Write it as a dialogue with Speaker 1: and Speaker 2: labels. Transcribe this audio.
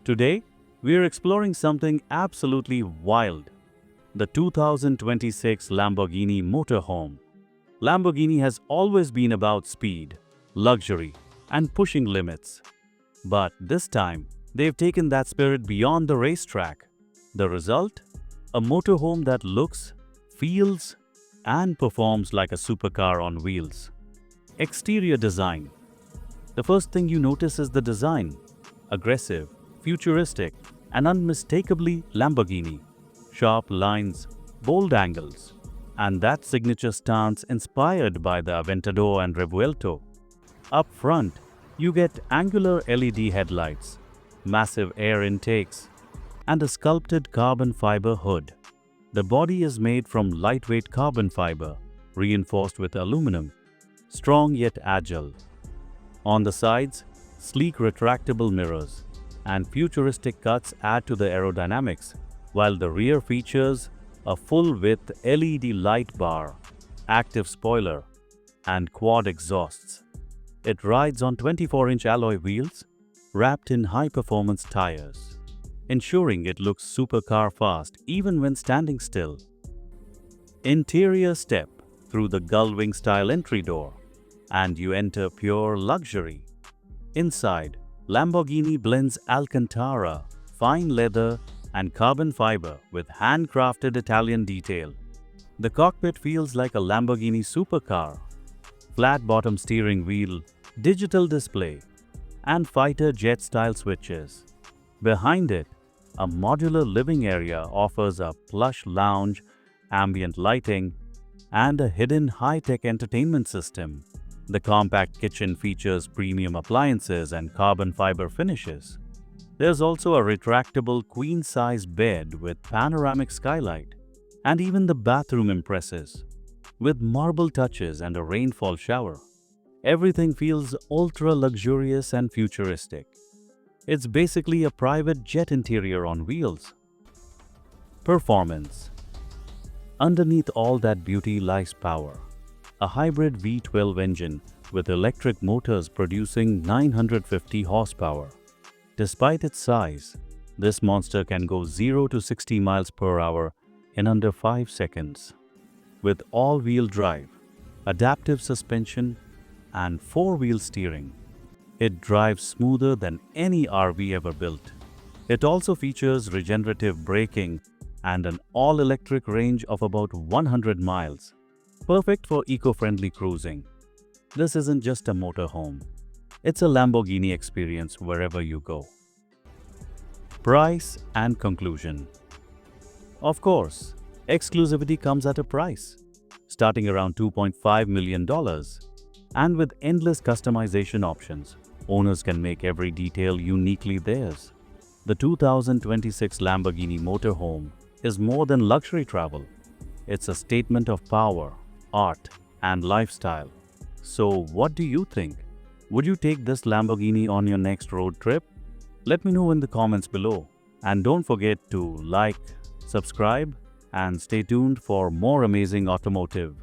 Speaker 1: Today, we are exploring something absolutely wild: the 2026 Lamborghini Motorhome. Lamborghini has always been about speed, luxury, and pushing limits. But this time, they've taken that spirit beyond the racetrack. The result? A motorhome that looks, feels, and performs like a supercar on wheels. Exterior design. The first thing you notice is the design. Aggressive, futuristic, and unmistakably Lamborghini. Sharp lines, bold angles, and that signature stance inspired by the Aventador and Revuelto. Up front, you get angular LED headlights, massive air intakes, and a sculpted carbon fiber hood. The body is made from lightweight carbon fiber, reinforced with aluminum, strong yet agile. On the sides, sleek retractable mirrors and futuristic cuts add to the aerodynamics, while the rear features a full-width LED light bar, active spoiler, and quad exhausts. It rides on 24-inch alloy wheels wrapped in high-performance tires, ensuring it looks supercar fast even when standing still. Interior: step through the gullwing-style entry door, and you enter pure luxury. Inside, Lamborghini blends Alcantara, fine leather, and carbon fiber with handcrafted Italian detail. The cockpit feels like a Lamborghini supercar. Flat bottom steering wheel, digital display, and fighter jet-style switches. Behind it, a modular living area offers a plush lounge, ambient lighting, and a hidden high-tech entertainment system. The compact kitchen features premium appliances and carbon fiber finishes. There's also a retractable queen-size bed with panoramic skylight, and even the bathroom impresses, with marble touches and a rainfall shower. Everything feels ultra-luxurious and futuristic. It's basically a private jet interior on wheels. Performance. Underneath all that beauty lies power. A hybrid V12 engine with electric motors producing 950 horsepower. Despite its size, this monster can go 0 to 60 miles per hour in under 5 seconds. With all-wheel drive, adaptive suspension, and 4-wheel steering, it drives smoother than any RV ever built. It also features regenerative braking and an all-electric range of about 100 miles. Perfect for eco-friendly cruising. This isn't just a motorhome. It's a Lamborghini experience wherever you go. Price and conclusion. Of course, exclusivity comes at a price, starting around $2.5 million. And with endless customization options, owners can make every detail uniquely theirs. The 2026 Lamborghini Motorhome is more than luxury travel. It's a statement of power, art, and lifestyle. So what do you think? Would you take this Lamborghini on your next road trip? Let me know in the comments below. And don't forget to like, subscribe, and stay tuned for more amazing automotive